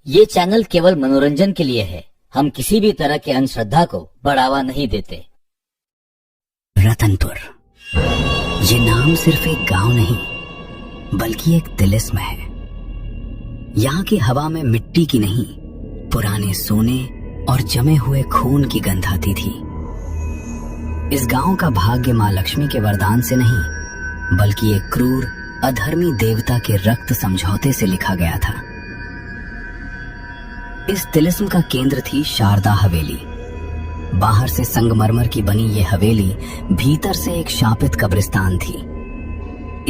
ये चैनल केवल मनोरंजन के लिए है। हम किसी भी तरह के अंधश्रद्धा को बढ़ावा नहीं देते। रतनपुर, ये नाम सिर्फ एक गांव नहीं बल्कि एक तिलिस्म है। यहाँ की हवा में मिट्टी की नहीं, पुराने सोने और जमे हुए खून की गंध आती थी। इस गांव का भाग्य मां लक्ष्मी के वरदान से नहीं बल्कि एक क्रूर अधर्मी देवता के रक्त समझौते से लिखा गया था। इस तिलिस्म का केंद्र थी शारदा हवेली। बाहर से संगमरमर की बनी ये हवेली भीतर से एक शापित कब्रिस्तान थी।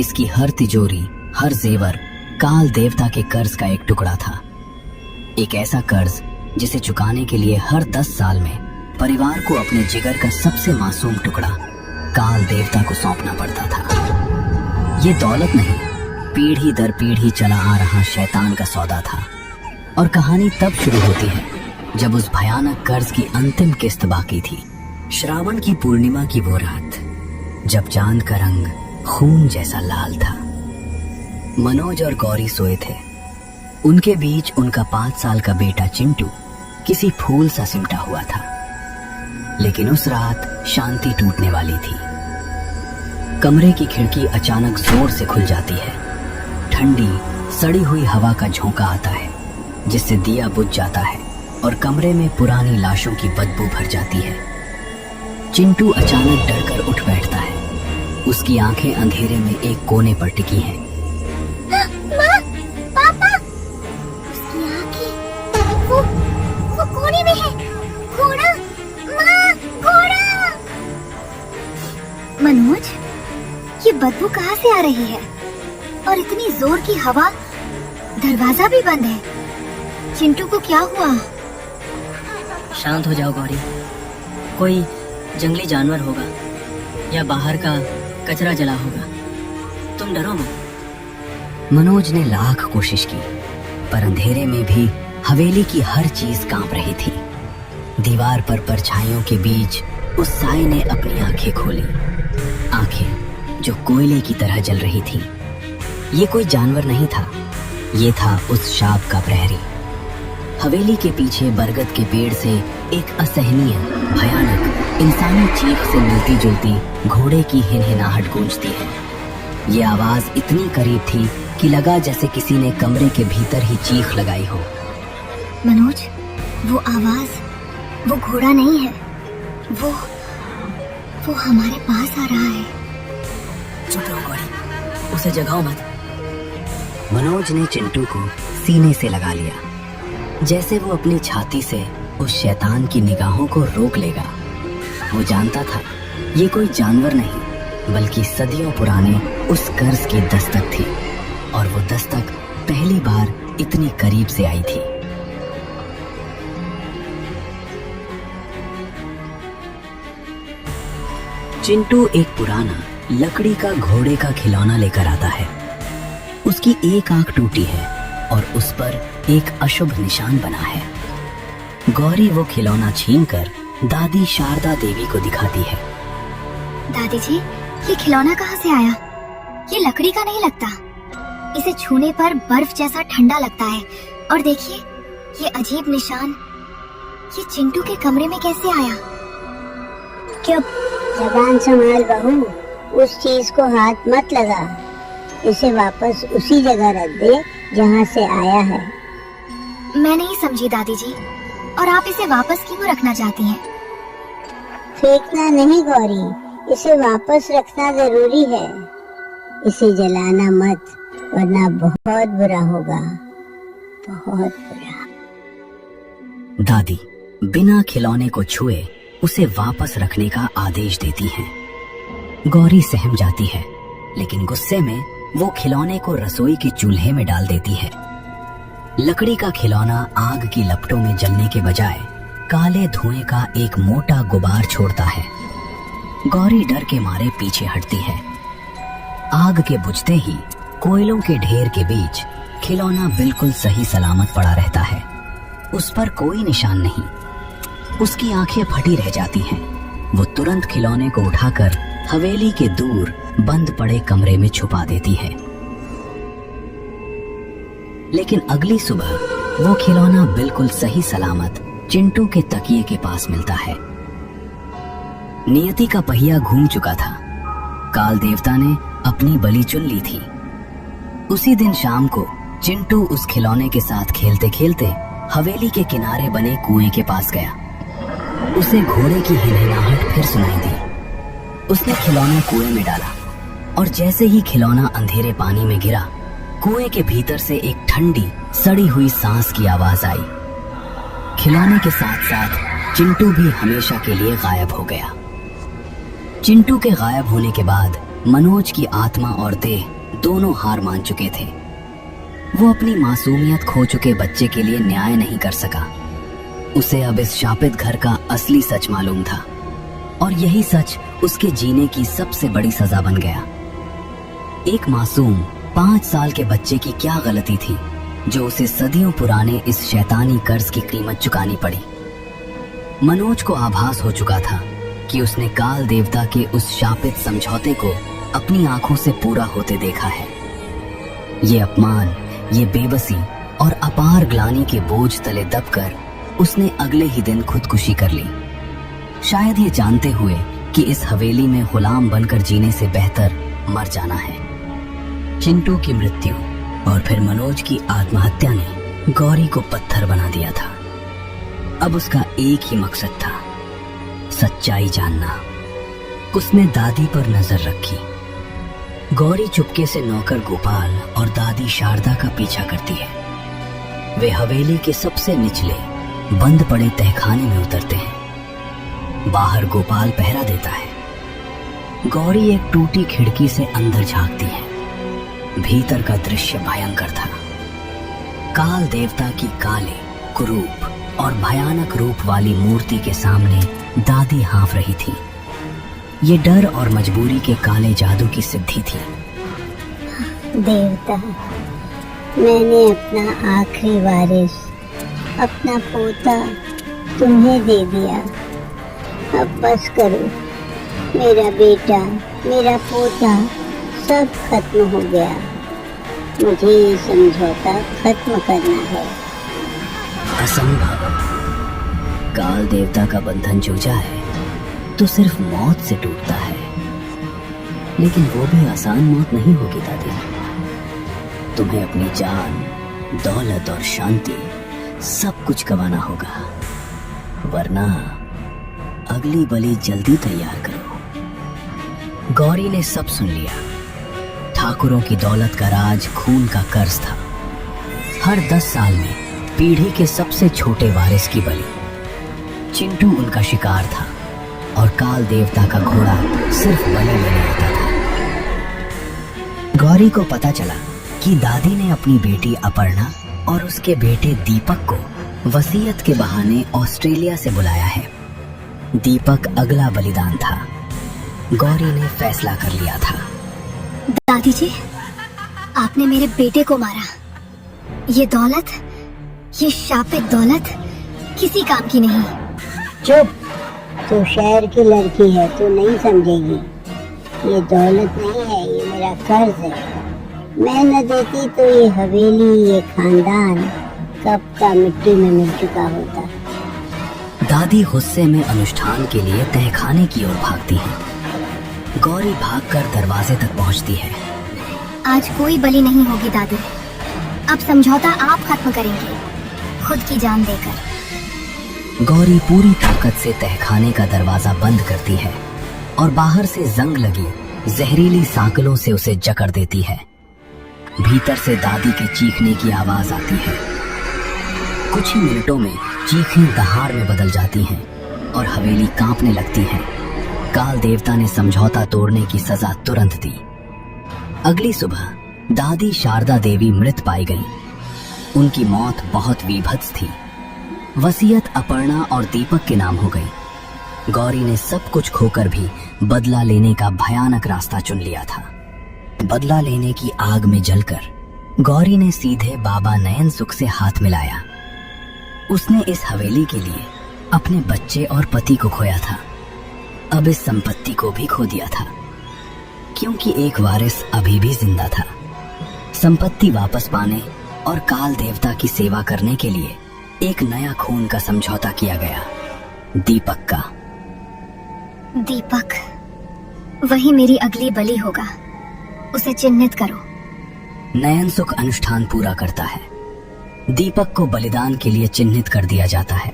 इसकी हर तिजोरी, हर जेवर काल देवता के कर्ज का एक टुकड़ा था। एक ऐसा कर्ज जिसे चुकाने के लिए हर 10 साल में परिवार को अपने जिगर का सबसे मासूम टुकड़ा काल देवता को सौंपना पड़ता था। ये दौलत नहीं, पीढ़ी दर पीढ़ी चला आ रहा शैतान का सौदा था। और कहानी तब शुरू होती है जब उस भयानक कर्ज की अंतिम किस्त बाकी थी। श्रावण की पूर्णिमा की वो रात, जब चांद का रंग खून जैसा लाल था। मनोज और गौरी सोए थे। उनके बीच उनका 5 साल का बेटा चिंटू किसी फूल सा सिमटा हुआ था। लेकिन उस रात शांति टूटने वाली थी। कमरे की खिड़की अचानक जोर से खुल जाती है। ठंडी सड़ी हुई हवा का झोंका आता है जिससे दिया बुझ जाता है और कमरे में पुरानी लाशों की बदबू भर जाती है। चिंटू अचानक डरकर उठ बैठता है। उसकी आंखें अंधेरे में एक कोने पर टिकी हैं। माँ, पापा, उसकी आंखें वो कोने में है। घोड़ा, माँ, घोड़ा। मनोज, ये बदबू कहाँ से आ रही है? और इतनी जोर की हवा, दरवाजा भी बंद है। चिंटू को क्या हुआ? शांत हो जाओ गौरी, कोई जंगली जानवर होगा या बाहर का कचरा जला होगा। तुम डरो मत। मनोज ने लाख कोशिश की पर अंधेरे में भी हवेली की हर चीज कांप रही थी। दीवार पर परछाइयों के बीच उस साए ने अपनी आंखें खोली, आंखें जो कोयले की तरह जल रही थी। ये कोई जानवर नहीं था, ये था उस शाप का प्रहरी। हवेली के पीछे बरगद के पेड़ से एक असहनीय, भयानक, इंसानी चीख से मिलती जुलती घोड़े की हिनहिनाहट गूंजती है। ये आवाज इतनी करीब थी कि लगा जैसे किसी ने कमरे के भीतर ही चीख लगाई हो। मनोज, वो आवाज, वो घोड़ा नहीं है। वो हमारे पास आ रहा है। चुप रहो गौरी, उसे जगाओ मत। मनोज ने चिंटू को सीने से लगा लिया, जैसे वो अपनी छाती से उस शैतान की निगाहों को रोक लेगा। वो जानता था ये कोई जानवर नहीं बल्कि सदियों पुराने उस कर्ज की दस्तक थी। और वो दस्तक पहली बार इतनी करीब से आई थी। चिंटू एक पुराना लकड़ी का घोड़े का खिलौना लेकर आता है। उसकी एक आंख टूटी है और उस पर एक अशुभ निशान बना है। गौरी वो खिलौना छीनकर दादी शारदा देवी को दिखाती है। दादी जी, ये खिलौना कहाँ से आया? ये लकड़ी का नहीं लगता। इसे छूने पर बर्फ जैसा ठंडा लगता है। और देखिए, ये अजीब निशान, ये चिंटू के कमरे में कैसे आया? चुप, जबान संभाल बहू। उस चीज को हाथ मत लगा। इसे वापस उसी जगह रख दे जहाँ से आया है। मैं नहीं समझी दादी जी। और आप इसे वापस क्यों रखना चाहती हैं? फेंकना नहीं गौरी, इसे वापस रखना जरूरी है। इसे जलाना मत, वरना बहुत बुरा होगा, बहुत बुरा। दादी बिना खिलौने को छुए उसे वापस रखने का आदेश देती हैं। गौरी सहम जाती है, लेकिन गुस्से में वो खिलौने को रसोई के चूल्हे में डाल देती है। लकड़ी का खिलौना आग की लपटों में जलने के बजाय काले धुएं का एक मोटा गुबार छोड़ता है। गौरी डर के मारे पीछे हटती है। आग के बुझते ही कोयलों के ढेर के बीच खिलौना बिल्कुल सही सलामत पड़ा रहता है। उस पर कोई निशान नहीं। उसकी आंखें फटी रह जाती हैं। वो तुरंत खिलौने को उठाकर हवेली के दूर बंद पड़े कमरे में छुपा देती है। लेकिन अगली सुबह वो खिलौना बिल्कुल सही सलामत चिंटू के तकिए के पास मिलता है। नियति का पहिया घूम चुका था। काल देवता ने अपनी बलि चुन ली थी। उसी दिन शाम को चिंटू उस खिलौने के साथ खेलते खेलते हवेली के किनारे बने कुएं के पास गया। उसे घोड़े की हिनहिनाहट फिर सुनाई दी। उसने खिलौना कुएं में डाला और जैसे ही खिलौना अंधेरे पानी में गिरा, कुएं के भीतर से एक ठंडी सड़ी हुई सांस की आवाज आई। खिलौने के साथ साथ चिंटू भी हमेशा के लिए गायब हो गया। चिंटू के गायब होने के बाद मनोज की आत्मा और देह दोनों हार मान चुके थे। वो अपनी मासूमियत खो चुके बच्चे के लिए न्याय नहीं कर सका। उसे अब इस शापित घर का असली सच मालूम था और यही सच उसके जीने की सबसे बड़ी सजा बन गया। एक मासूम 5 साल के बच्चे की क्या गलती थी जो उसे सदियों पुराने इस शैतानी कर्ज की कीमत चुकानी पड़ी। मनोज को आभास हो चुका था कि उसने काल देवता के उस शापित समझौते को अपनी आंखों से पूरा होते देखा है। ये अपमान, ये बेबसी और अपार ग्लानि के बोझ तले दबकर उसने अगले ही दिन खुदकुशी कर ली, शायद ये जानते हुए कि इस हवेली में गुलाम बनकर जीने से बेहतर मर जाना है। चिंटू की मृत्यु और फिर मनोज की आत्महत्या ने गौरी को पत्थर बना दिया था। अब उसका एक ही मकसद था, सच्चाई जानना। उसने दादी पर नजर रखी। गौरी चुपके से नौकर गोपाल और दादी शारदा का पीछा करती है। वे हवेली के सबसे निचले बंद पड़े तहखाने में उतरते हैं। बाहर गोपाल पहरा देता है। गौरी एक टूटी खिड़की से अंदर झांकती है। भीतर का दृश्य भयंकर था। काल देवता की काले, कुरूप और भयानक रूप वाली मूर्ति के सामने दादी हाँफ रही थी। ये डर और मजबूरी के काले जादू की सिद्धि थी। देवता, मैंने अपना आखिरी वारिस, अपना पोता तुम्हें दे दिया। अब बस करो। मेरा बेटा, मेरा पोता सब खत्म हो गया। मुझे ये समझौता खत्म करना है। असंभव। काल देवता का बंधन जुझा है तो सिर्फ मौत से टूटता है, लेकिन वो भी आसान मौत नहीं होगी दादी। तुम्हें अपनी जान, दौलत और शांति सब कुछ गंवाना होगा, वरना अगली बलि जल्दी तैयार करो। गौरी ने सब सुन लिया। ठाकुरों की दौलत का राज खून का कर्ज था। हर 10 साल में पीढ़ी के सबसे छोटे वारिस की बलि। चिंटू उनका शिकार था और काल देवता का घोड़ा सिर्फ बलि लेने आता था। गौरी को पता चला कि दादी ने अपनी बेटी अपर्णा और उसके बेटे दीपक को वसीयत के बहाने ऑस्ट्रेलिया से बुलाया है। दीपक अगला बलिदान था। गौरी ने फैसला कर लिया था। दादी जी, आपने मेरे बेटे को मारा। ये दौलत, ये शापित दौलत किसी काम की नहीं। चुप। तू शहर की लड़की है, तू नहीं समझेगी। ये दौलत नहीं है, ये मेरा कर्ज है। मैं न देती तो ये हवेली, ये खानदान कब का मिट्टी में मिल चुका होता। दादी गुस्से में अनुष्ठान के लिए तहखाने की ओर भागती है। गौरी भागकर दरवाजे तक पहुंचती है। आज कोई बलि नहीं होगी दादी। अब समझौता आप खत्म करेंगे, खुद की जान देकर। गौरी पूरी ताकत से तहखाने का दरवाजा बंद करती है और बाहर से जंग लगी जहरीली सांकलों से उसे जकड़ देती है। भीतर से दादी के चीखने की आवाज आती है। कुछ ही मिनटों में चीखें दहाड़ में बदल जाती हैं और हवेली कांपने लगती है। काल देवता ने समझौता तोड़ने की सजा तुरंत दी। अगली सुबह दादी शारदा देवी मृत पाई गईं। उनकी मौत बहुत विभत्स थी। वसीयत अपर्णा और दीपक के नाम हो गई। गौरी ने सब कुछ खोकर भी बदला लेने का भयानक रास्ता चुन लिया था। बदला लेने की आग में जलकर गौरी ने सीधे बाबा नयन सुख से हाथ मिलाया। उसने इस हवेली के लिए अपने बच्चे और पति को खोया था। अब इस संपत्ति को भी खो दिया था, क्योंकि एक वारिस अभी भी जिंदा था। संपत्ति वापस पाने और काल देवता की सेवा करने के लिए एक नया खून का समझौता किया गया, दीपक का। दीपक, वही मेरी अगली बलि होगा। उसे चिन्हित करो। नयनसुख अनुष्ठान पूरा करता है। दीपक को बलिदान के लिए चिन्हित कर दिया जाता है।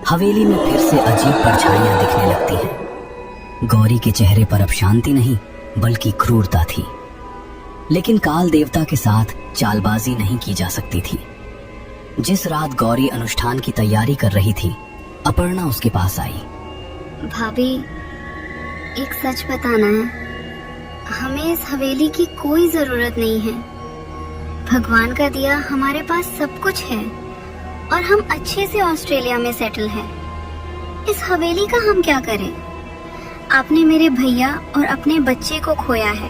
हवेली में फिर से अजीब परछाइयां दिखने लगती हैं। गौरी के चेहरे पर अब शांति नहीं बल्कि क्रूरता थी। लेकिन काल देवता के साथ चालबाजी नहीं की जा सकती थी। जिस रात गौरी अनुष्ठान की तैयारी कर रही थी, अपर्णा उसके पास आई। भाभी, एक सच बताना है, हमें इस हवेली की कोई जरूरत नहीं है। भगवान का दिया हमारे पास सब कुछ है और हम अच्छे से ऑस्ट्रेलिया में सेटल हैं। इस हवेली का हम क्या करें? आपने मेरे भैया और अपने बच्चे को खोया है।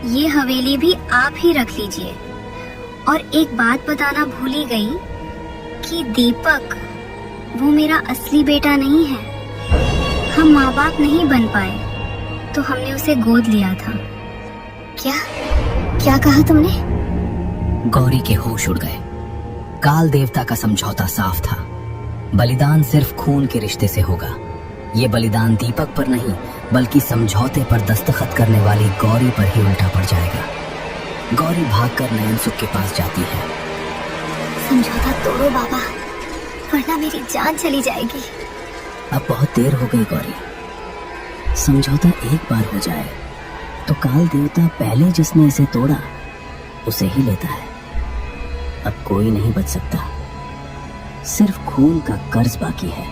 ये हवेली भी आप ही रख लीजिए। और एक बात बताना भूल ही गई कि दीपक वो मेरा असली बेटा नहीं है। हम माँ बाप नहीं बन पाए तो हमने उसे गोद लिया था। क्या कहा तुमने? गौरी के होश उड़ गए। काल देवता का समझौता साफ था। बलिदान सिर्फ खून के रिश्ते से होगा। ये बलिदान दीपक पर नहीं बल्कि समझौते पर दस्तखत करने वाली गौरी पर ही उल्टा पड़ जाएगा। गौरी भागकर नयनसुख के पास जाती है। समझौता तोड़ो बाबा, वरना मेरी जान चली जाएगी। अब बहुत देर हो गई गौरी। समझौता एक बार हो जाए तो काल देवता पहले जिसने इसे तोड़ा उसे ही लेता है। अब कोई नहीं बच सकता, सिर्फ खून का कर्ज बाकी है।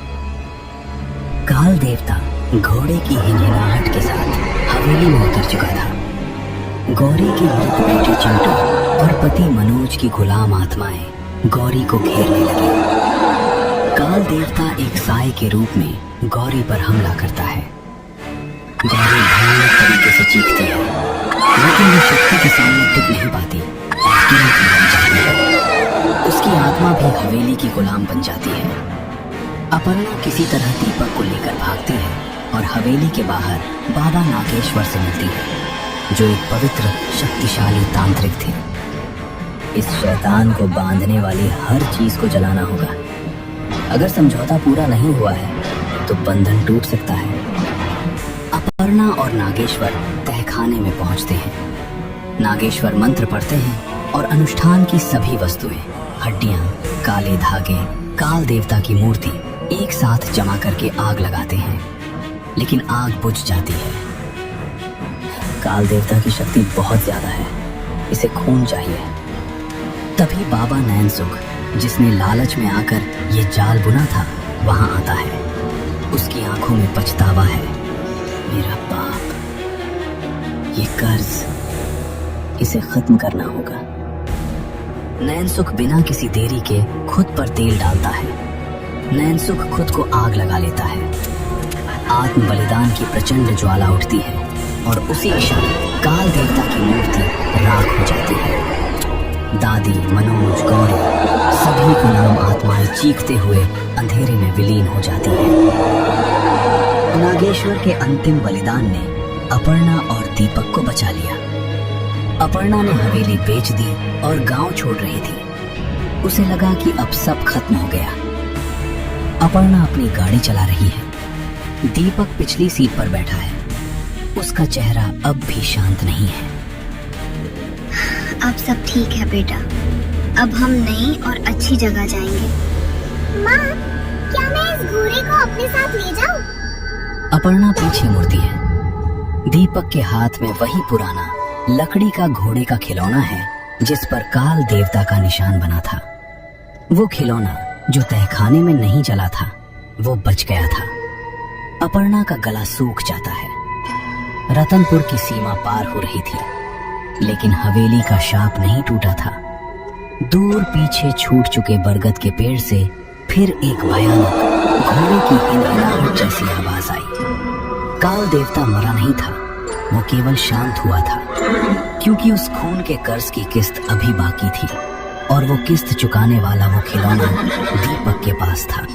काल देवता घोड़े की हिनहिनाहट के साथ हवेली में उतर चुका था। गौरी के मृत बेटे चिंटू और पति मनोज की गुलाम आत्माएं गौरी को घेरने लगी। काल देवता एक साए के रूप में गौरी पर हमला करता है। गौरी भयानक तरीके से चीखती है, लेकिन वो शक्ति के सामने टिक नहीं पाती और तुरंत मर जाती है। उसकी आत्मा भी हवेली की गुलाम बन जाती है। अपर्णा किसी तरह दीपक को लेकर भागती है और हवेली के बाहर बाबा नागेश्वर से मिलती है, जो एक पवित्र शक्तिशाली तांत्रिक थे। इस शैतान को बांधने वाली हर चीज को जलाना होगा। अगर समझौता पूरा नहीं हुआ है तो बंधन टूट सकता है। अपर्णा और नागेश्वर तहखाने में पहुंचते हैं। नागेश्वर मंत्र पढ़ते हैं और अनुष्ठान की सभी वस्तुएं, हड्डियां, काले धागे, काल देवता की मूर्ति एक साथ जमा करके आग लगाते हैं, लेकिन आग बुझ जाती है। काल देवता की शक्ति बहुत ज्यादा है, इसे खून चाहिए। तभी बाबा नयनसुख, जिसने लालच में आकर ये जाल बुना था, वहां आता है। उसकी आंखों में पछतावा है। मेरा पाप, ये कर्ज, इसे खत्म करना होगा। नयनसुख बिना किसी देरी के खुद पर तेल डालता है। नयनसुख खुद को आग लगा लेता है। आत्म बलिदान की प्रचंड ज्वाला उठती है और उसी क्षण काल देवता की मूर्ति राख हो जाती है। दादी, मनोज, गौरी, सभी गुलाम आत्माएं चीखते हुए अंधेरे में विलीन हो जाती हैं। नागेश्वर के अंतिम बलिदान ने अपर्णा और दीपक को बचा लिया। अपर्णा ने हवेली बेच दी और गांव छोड़ रही थी। उसे लगा कि अब सब खत्म हो गया। अपर्णा अपनी गाड़ी चला रही है। दीपक पिछली सीट पर बैठा है। उसका चेहरा अब भी शांत नहीं है। अब सब ठीक है बेटा, अब हम नई और अच्छी जगह जाएंगे। माँ, क्या मैं इस घोड़े को अपने साथ ले जाऊं? अपर्णा पीछे मुड़ती है। दीपक के हाथ में वही पुराना लकड़ी का घोड़े का खिलौना है जिस पर काल देवता का निशान बना था। वो खिलौना जो तहखाने में नहीं जला था, वो बच गया था। अपर्णा का गला सूख जाता है। रतनपुर की सीमा पार हो रही थी, लेकिन हवेली का शाप नहीं टूटा था। दूर पीछे छूट चुके बरगद के पेड़ से फिर एक भयानक घोड़े की हिनहिनाहट जैसी आवाज आई। काल देवता मरा नहीं था, वो केवल शांत हुआ था, क्योंकि उस खून के कर्ज की किस्त अभी बाकी थी और वो किस्त चुकाने वाला वो खिलौना दीपक के पास था।